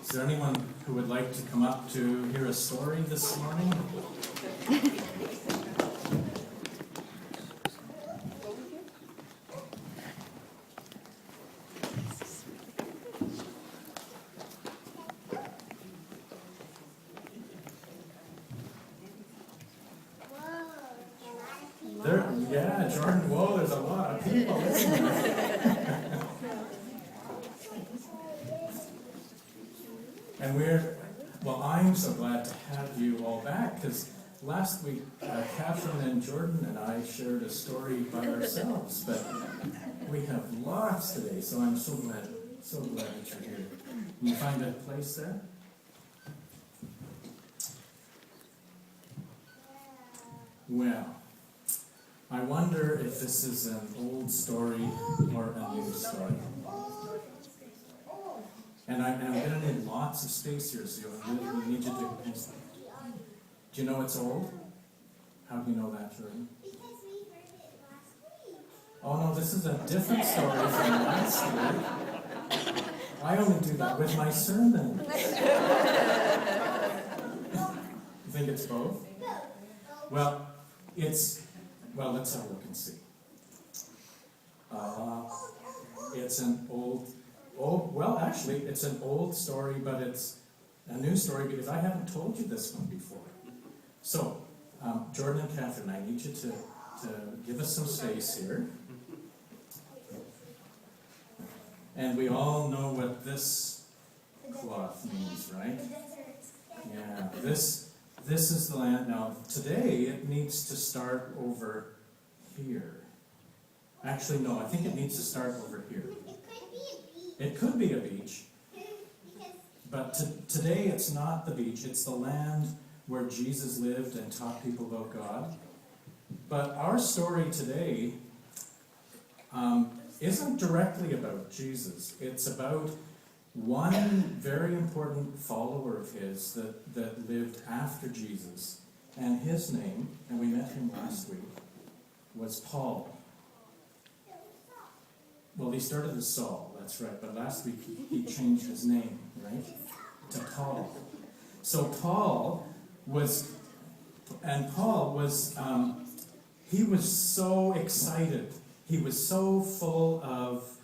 Is there anyone who would like to come up to hear a story this morning? Yeah, Jordan, whoa, there's a lot of people listening. And I'm so glad to have you all back, because last week, Catherine and Jordan and I shared a story by ourselves, but we have lots today, so I'm so glad that you're here. Can you find a place there? Well, I wonder if this is an old story or a new story. And I'm going to need lots of space here, so you'll need you to... Do you know it's old? How do you know that, Jordan? Because we heard it last week. Oh no, this is a different story from last week. I only do that with my sermon. You think it's both? Well, let's have a look and see. It's an it's an old story, but it's a new story because I haven't told you this one before. So, Jordan and Catherine, I need you to give us some space here. And we all know what this cloth means, right? Yeah, this is the land. Now, today it needs to start over here. Actually, no, I think it needs to start over here. It could be a beach. But today it's not the beach. It's the land where Jesus lived and taught people about God. But our story today isn't directly about Jesus. It's about one very important follower of his that lived after Jesus. And his name, and we met him last week, was Paul. Well, he started as Saul, that's right, but last week he changed his name, right, to Paul. So Paul was he was so excited. He was so full of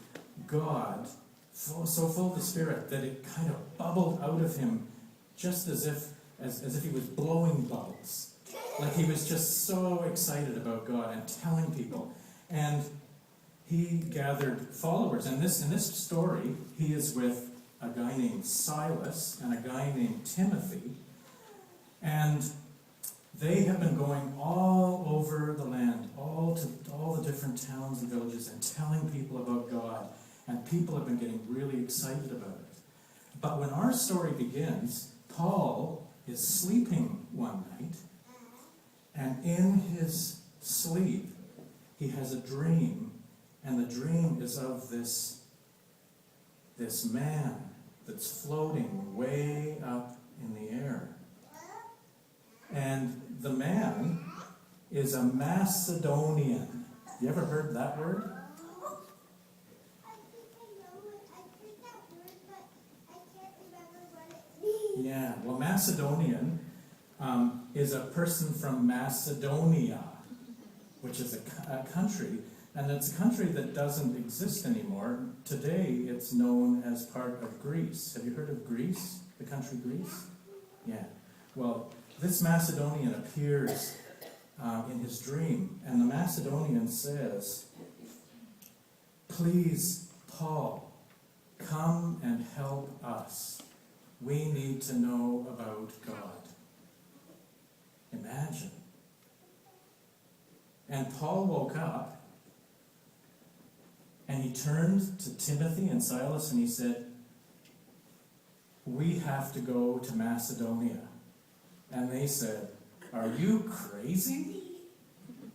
God, so full of the Spirit, that it kind of bubbled out of him just as if he was blowing bubbles. Like he was just so excited about God and telling people. And he gathered followers. And in this story, he is with a guy named Silas and a guy named Timothy. And they have been going all over the land, all the different towns and villages, and telling people about God. And people have been getting really excited about it. But when our story begins, Paul is sleeping one night, and in his sleep, he has a dream. And the dream is of this man that's floating way up in the air. And the man is a Macedonian. You ever heard that word? I think I know it. I heard that word, but I can't remember what it means. Yeah, well, Macedonian is a person from Macedonia, which is a country. And it's a country that doesn't exist anymore. Today, it's known as part of Greece. Have you heard of Greece? The country Greece? Yeah. Well, this Macedonian appears in his dream. And the Macedonian says, "Please, Paul, come and help us. We need to know about God." Imagine. And Paul woke up. And he turned to Timothy and Silas and he said, "We have to go to Macedonia." And they said, "Are you crazy?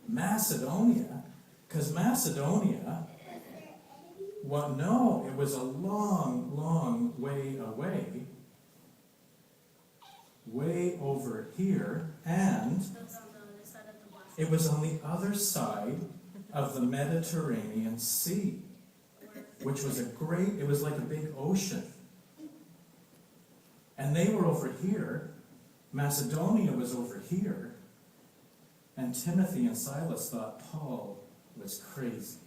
Macedonia?" Because Macedonia, well, no, it was a long, long way away. Way over here. And it was on the other side of the Mediterranean Sea, which was it was like a big ocean. And they were over here. Macedonia was over here. And Timothy and Silas thought Paul was crazy.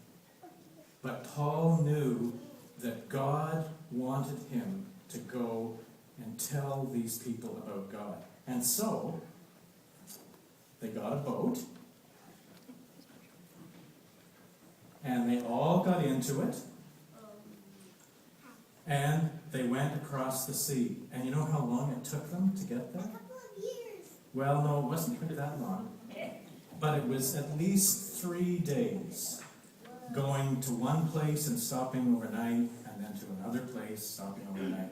But Paul knew that God wanted him to go and tell these people about God. And so, they got a boat, and they all got into it, and they went across the sea. And you know how long it took them to get there? A couple of years. Well, no, it wasn't really that long. But it was at least 3 days going to one place and stopping overnight, and then to another place, stopping overnight,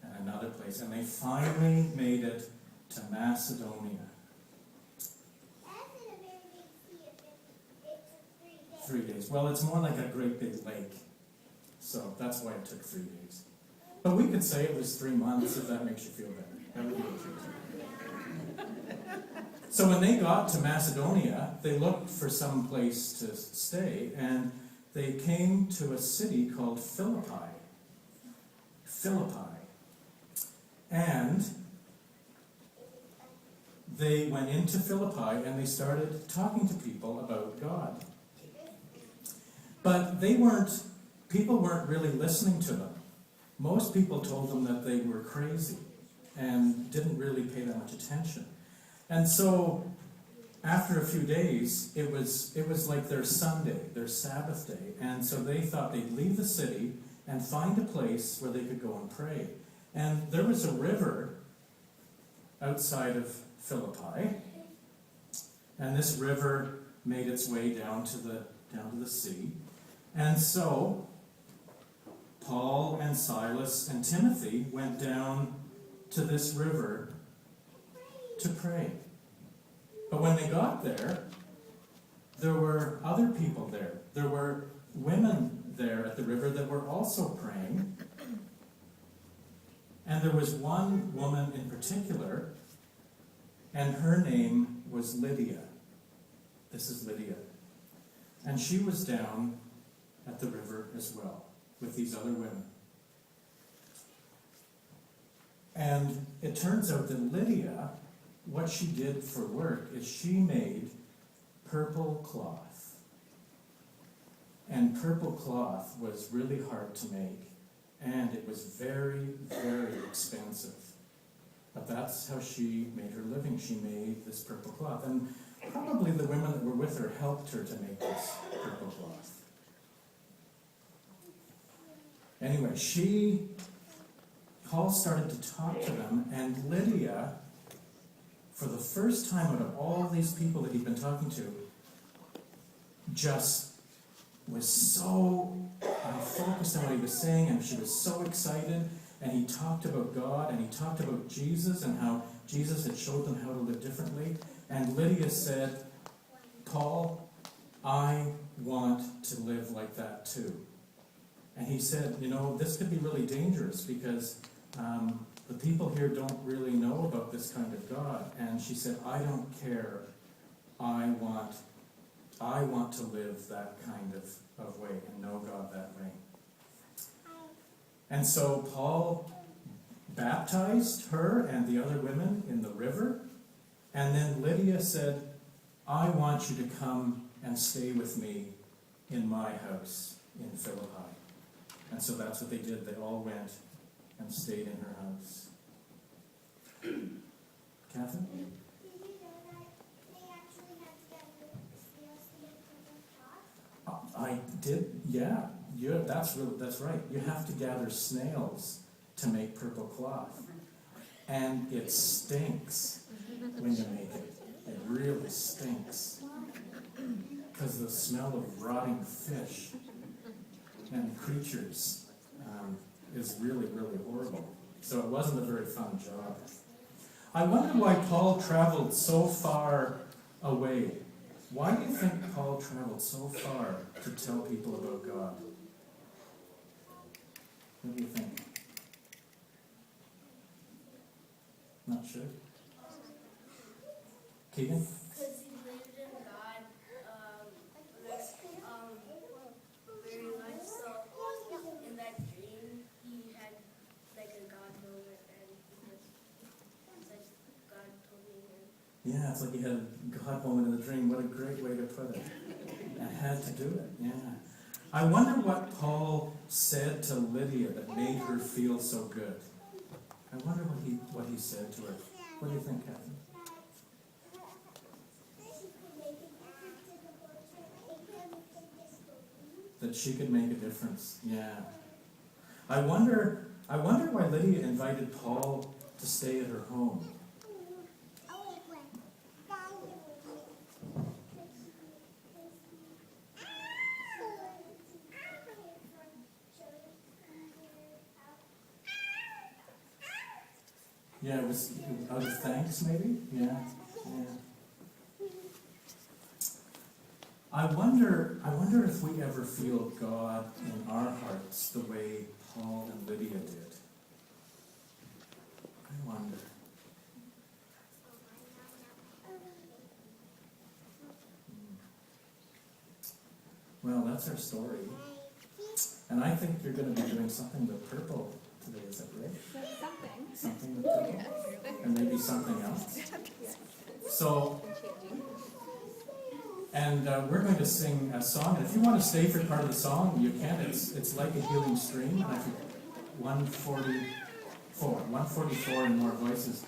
and another place. And they finally made it to Macedonia. That's in a very big sea if it took 3 days. 3 days. Well, it's more like a great big lake. So that's why it took 3 days. But we could say it was 3 months if that makes you feel better. That would be okay. So when they got to Macedonia, they looked for some place to stay, and they came to a city called Philippi. Philippi. And they went into Philippi and they started talking to people about God. But people weren't really listening to them. Most people told them that they were crazy and didn't really pay that much attention. And so, after a few days, it was like their Sunday, their Sabbath day. And so they thought they'd leave the city and find a place where they could go and pray. And there was a river outside of Philippi. And this river made its way down to the sea. And so, Paul and Silas and Timothy went down to this river to pray. But when they got there, there were other people there. There were women there at the river that were also praying. And there was one woman in particular, and her name was Lydia. This is Lydia. And she was down at the river as well, with these other women. And it turns out that Lydia, what she did for work is she made purple cloth. And purple cloth was really hard to make, and it was very, very expensive. But that's how she made her living. She made this purple cloth. And probably the women that were with her helped her to make this purple cloth. Anyway, Paul started to talk to them, and Lydia, for the first time out of all these people that he'd been talking to, just was so focused on what he was saying, and she was so excited, and he talked about God, and he talked about Jesus, and how Jesus had showed them how to live differently. And Lydia said, Paul, I want to live like that too. And he said, this could be really dangerous because the people here don't really know about this kind of God. And she said, I don't care. I want to live that kind of way and know God that way. And so Paul baptized her and the other women in the river. And then Lydia said, I want you to come and stay with me in my house in Philippi. And so that's what they did. They all went and stayed in her house. Catherine? Did you know that they actually had to get snails to make purple cloth? I did, yeah. That's right. You have to gather snails to make purple cloth. And it stinks when you make it. It really stinks. Because the smell of rotting fish and creatures is really, really horrible. So it wasn't a very fun job. I wonder why Paul traveled so far away. Why do you think Paul traveled so far to tell people about God? What do you think? Not sure. Keegan? Because he believed in God very much. So in that dream, he had like a God moment, and he just Yeah, it's like he had a God moment in the dream. What a great way to put it. And had to do it, yeah. I wonder what Paul said to Lydia that made her feel so good. I wonder what he said to her. What do you think, Kathy? That she could make a difference, yeah. I wonder why Lydia invited Paul to stay at her home. Yeah, it was out of thanks, maybe? Yeah, yeah. I wonder if we ever feel God in our hearts the way Paul and Lydia did. I wonder. Well, that's our story. And I think you're going to be doing something with purple today, is that right? Something. Something with purple? And maybe something else? So, and we're going to sing a song. And if you want to stay for part of the song, you can. It's like a healing stream. And I think 144 and more voices.